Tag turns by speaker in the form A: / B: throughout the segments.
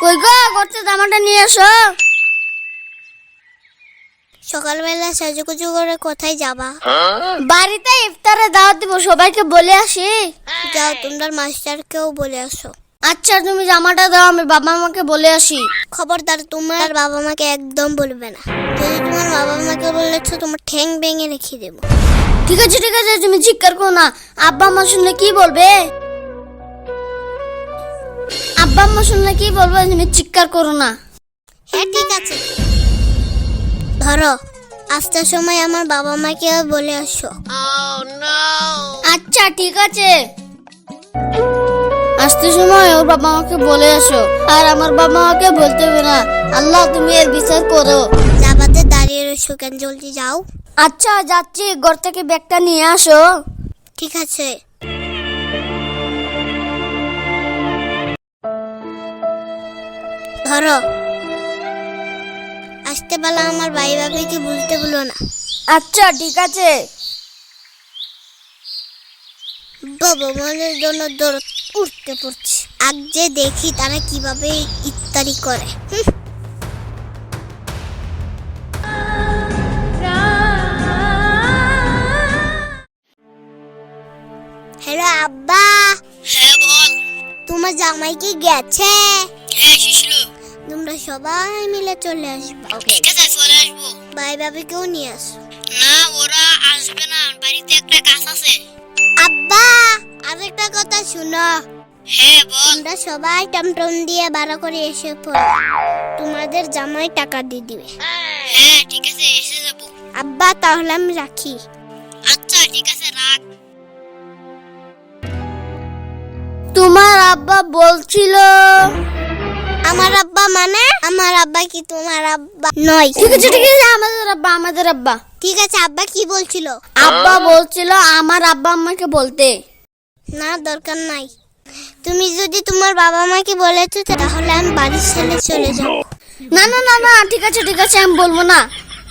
A: কই গো, করতে জামাটা নিয়ে এসো।
B: সকালবেলা সাজুগুজু করে কোথায় যাবা?
A: বাড়িতে ইফতারে দাওয়াত দিব, সবাইকে বলে আসি।
B: যাও, তোমরা মাস্টারকেও বলে আসো।
A: আচ্ছা, তুমি জামাটা দাও, আমি বাবা মাকে বলে আসি।
B: খবরদার, তোমার বাবা মাকে একদম বলবে না। যদি তোমার বাবা মাকে বলেছো, তোমার ঠ্যাং ভেঙে রেখে দেবো।
A: ঠিক আছে, তুমি চিৎকার করো না। আব্বা আম্মা শুনলে কি বলবে? আব্বা আম্মা শুনলে কি বলবে? তুমি চিৎকার করো না।
B: হ্যাঁ, ঠিক আছে। ধরো, আসার সময় আমার বাবা মাকে বলে আসো।
A: আচ্ছা, ঠিক আছে। আসতে সময় ওর বাবা মাকে বলে আসো, আর আমার বাবা মাকে বলতে হবে না। আল্লাহ, তুমি এর বিচার করো।
B: যাবাতে দাঁড়িয়ে রয়েছো কেন? জলদি যাও।
A: আচ্ছা, যাচ্ছি। ঘর থেকে ব্যাগটা নিয়ে আসো।
B: ঠিক আছে। ধরো, আসতে বেলা আমার ভাই ভাবিকে বুঝতে বলো না।
A: আচ্ছা, ঠিক আছে।
B: বাবা মানের জন্য দৌড় উঠতে পড়ছে। আজ যে দেখি তারা কিভাবে ইফতারি করে। হ্যালো আব্বা।
C: হ্যাঁ বল।
B: তোমার জামাই কি গেছে?
C: হ্যাঁ, শিশলু।
B: তোমরা সবাই মিলে চলে আসবে।
C: ঠিক আছে, চলে আসবো।
B: ভাই ভাবিকেও নিয়ে আসো।
C: না, ওরা আসবে না, বাড়িতে একটা কাজ আছে।
B: আব্বা, আরেকটা কথা শুনো।
C: হ্যাঁ বল।
B: তোমরা সবাই টমটম দিয়ে ভাড়া করে এসে পড়ো। তোমাদের জামাই টাকা দিয়ে দিবে।
C: হ্যাঁ, ঠিক আছে, এসে যাবো।
B: আব্বা, তাহলে আমি রাখি।
C: আচ্ছা, ঠিক আছে, রাখ।
A: তোমার আব্বা বলছিল।
B: আমার আব্বা মানে? আমার আব্বা কি তোমার আব্বা নয়?
A: ঠিক আছে, আমাদের আব্বা।
B: ঠিক আছে, আব্বা কি বলছিল?
A: আব্বা বলছিল আমার আব্বা আম্মাকে বলতে।
B: না, দরকার নাই। তুমি যদি তোমার বাবা মাকে বলেছো, তাহলে আমি বাড়ির ছেড়ে চলে যাব।
A: না, ঠিক আছে, আমি বলবো না।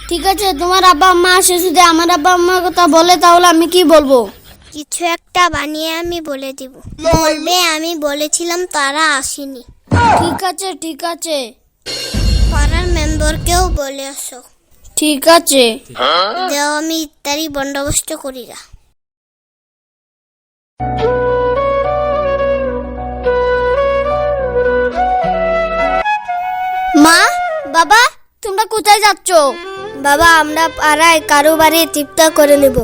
A: ঠিক আছে, তোমার আব্বা আম্মা আসে, যদি আমার আব্বা আম্মার কথা বলে, তাহলে আমি কি বলবো?
B: কিছু একটা বানিয়ে আমি বলে দিব। বলবে আমি বলেছিলাম তারা আসেনি।
A: ঠিক আছে।
B: পাড়ার মেম্বারকেও বলে আসো।
A: ঠিক আছে।
B: দেও, আমি ইত্যাদি বন্দোবস্ত করি না।
A: মা, বাবা, তোমরা কোথায় যাচ্ছ?
B: বাবা, আমরা পাড়ায় কারো বাড়ি ইফতার করে নেব।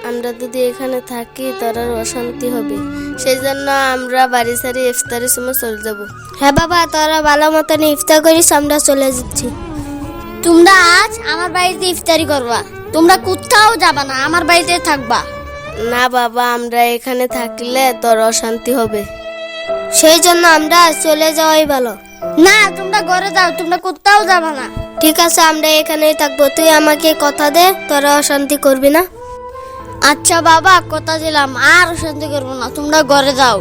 D: আমরা যদি এখানে থাকি তার অশান্তি হবে, সেই জন্য আমরা বাড়ি সারি ইফতারের সময় চলে যাব।
B: হ্যাঁ বাবা, তোরা ভালো মতন ইফতার করিস, আমরা চলে যাচ্ছি।
A: তোমরা আজ আমার বাড়িতে ইফতারি করবা। তোমরা কোথাও যাবা না, আমার বাড়িতে থাকবা।
D: না বাবা, আমরা এখানে থাকলে তোর অশান্তি হবে,
B: সেই জন্য আমরা চলে যাওয়াই ভালো।
A: না, তোমরা ঘরে যাও, তোমরা কোথাও যাবা না।
B: ঠিক আছে, আমরা এখানেই থাকবো। তুই আমাকে কথা দে, তোরা অশান্তি করবি না।
A: আচ্ছা বাবা, কথা দিলাম, আর অশান্তি করবো না। তোমরা ঘরে যাও।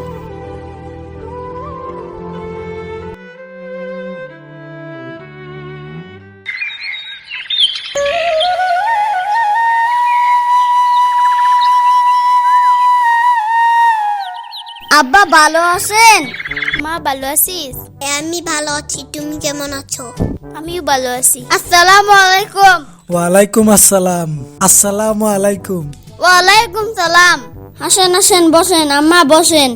A: আব্বা ভালো আছেন?
D: মা ভালো আছিস?
B: আমি ভালো আছি, তুমি কেমন আছো?
D: আমিও ভালো আছি।
A: আসসালামু আলাইকুম।
E: ওয়ালাইকুম আসসালাম। আসসালামু আলাইকুম।
A: ওয়ালাইকুম সালাম। আসেন, বসেন আম্মা, বসেন।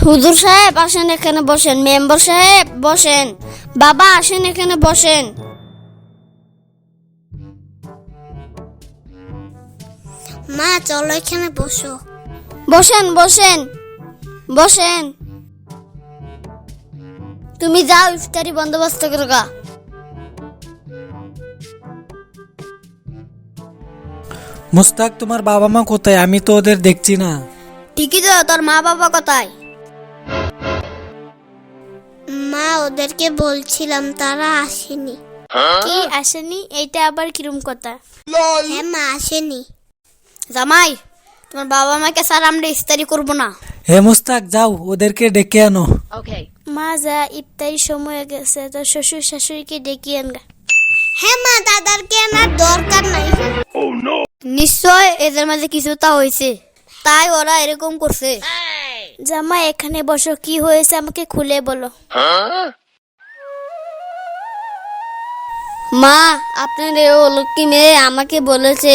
A: হুজুর সাহেব আসেন, এখানে বসেন। মেম্বার সাহেব বসেন। বাবা আসেন, এখানে বসেন।
B: মা, চলো এখানে বসো।
A: বসেন। তুমি যাও, ইফতারি বন্দোবস্ত করো গা।
E: মুস্তাক, তোমার বাবা মা কোথায়? আমি তো ওদের দেখছি না।
A: ঠিকই তো, তোর মা বাবা কোথায়?
B: মা, ওদেরকে বলছিলাম, তারা আসেনি।
D: কি আসেনি? এইটা আবার কিরম কথা?
B: হ্যাঁ মা, আসেনি।
A: জামাই, তোমার বাবা মাকে স্যার আমরা ইফতারি করবো না।
E: হে মুস্তাক, যাও ওদেরকে ডেকে আনো।
D: মা যা, ইফতারির সময় গেছে, তোর শ্বশুর শাশুড়িকে ডেকে আনগা।
B: হ্যাঁ মা, তাদেরকে আমার দরকার নাই।
A: নিশ্চয় এদের মাঝে কিছুটা হয়েছে, তাই ওরা এরকম করছে।
D: জামাই এখানে বসো, কি হয়েছে আমাকে খুলে বলো।
A: মা, আপনার এই অলক্ষী মেয়ে আমাকে বলেছে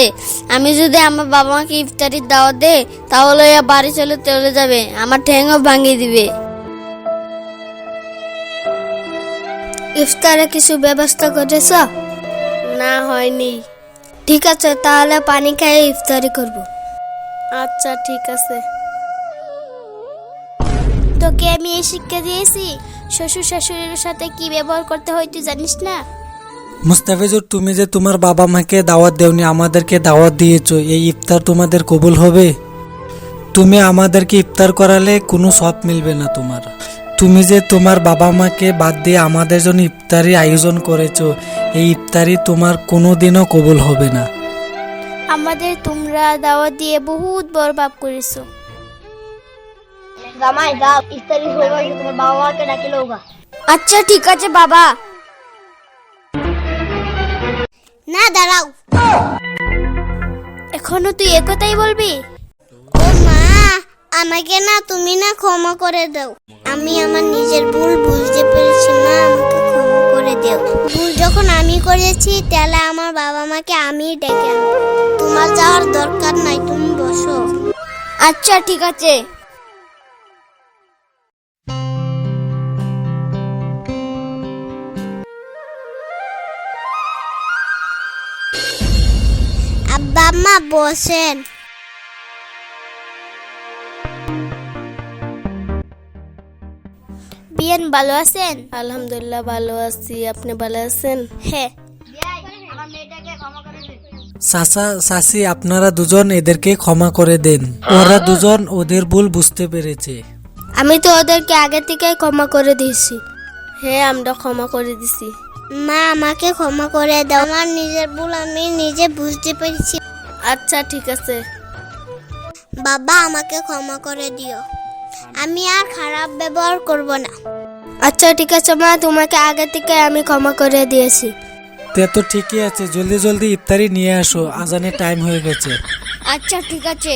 A: আমি যদি আমার বাবা মাকে ইফতারির দাওয়াত দে তাহলে এরা বাড়ি চলে যাবে, আমার ঠ্যাংও ভাঙিয়ে দিবে। ইফতারে কিছু ব্যবস্থা করেছ?
D: না, হয়নি।
A: ঠিক আছে, তাহলে পানি খাইয়ে ইফতারি করব।
D: আচ্ছা ঠিক আছে। তোকে আমি এই শিক্ষা দিয়েছি, শ্বশুর শাশুড়ির সাথে কি ব্যবহার করতে হয় তুই জানিস না?
E: মুস্তাফিজুর, তুমি যে তোমার বাবা মাকে দাওয়াত দেওনি, আমাদেরকে দাওয়াত দিয়েছো, এই ইফতার তোমাদের কবুল হবে? তুমি আমাদেরকে ইফতার করালে কোনো সব মিলবে না তোমার। তুমি যে তোমার বাবা মাকে বাদ দিয়ে আমাদের জন্য ইফতারি আয়োজন করেছো, এই ইফতারি তোমার কোনোদিনও কবুল হবে না।
D: আমাদের তোমরা দাওয়াত দিয়ে বহুত বড় পাপ করেছো।
B: জামাই দাও, ইফতারি হয়ে গেছে, তোমার বাবা মাকে ডাকি লোগা।
A: আচ্ছা ঠিক আছে বাবা।
B: না দাঁড়াও,
D: এখনো তুই একথাই বলবি?
B: ও মা, আমাকে না তুমি না ক্ষমা করে দাও। আমি আমার নিজের ভুল বুঝতে পেরেছি, মা আমাকে ক্ষমা করে দাও। ভুল যখন আমি করেছি তাহলে আমার বাবা মাকে আমি ডেকে আনবো। তোমার যাওয়ার দরকার নাই, তুমি বসো।
A: আচ্ছা ঠিক আছে।
B: আব্বা আম্মা বসেন।
D: বিয়ান ভালো আছেন? আলহামদুলিল্লাহ ভালো আছি, আপনি ভালো আছেন?
B: হ্যাঁ।
E: চাচা চাচি, আপনারা দুজন এদেরকে ক্ষমা করে দেন, ওরা দুজন ওদের ভুল বুঝতে পেরেছে।
A: আমি তো ওদেরকে আগে থেকে ক্ষমা করে দিয়েছি।
D: হ্যাঁ, আমরা ক্ষমা করে দিছি।
B: মা আমাকে ক্ষমা করে দাও, আমার নিজের ভুল আমি নিজে বুঝতে পেরেছি।
D: আচ্ছা ঠিক আছে।
B: বাবা আমাকে ক্ষমা করে দিও, আমি আর খারাপ ব্যবহার করব না।
A: আচ্ছা ঠিক আছে মা, তোমাকে আগে থেকে আমি ক্ষমা করে দিয়েছি।
E: তে তো ঠিকই আছে, জলদি জলদি ইফতারি নিয়ে আসো, আজানের টাইম হয়ে গেছে।
A: আচ্ছা ঠিক আছে।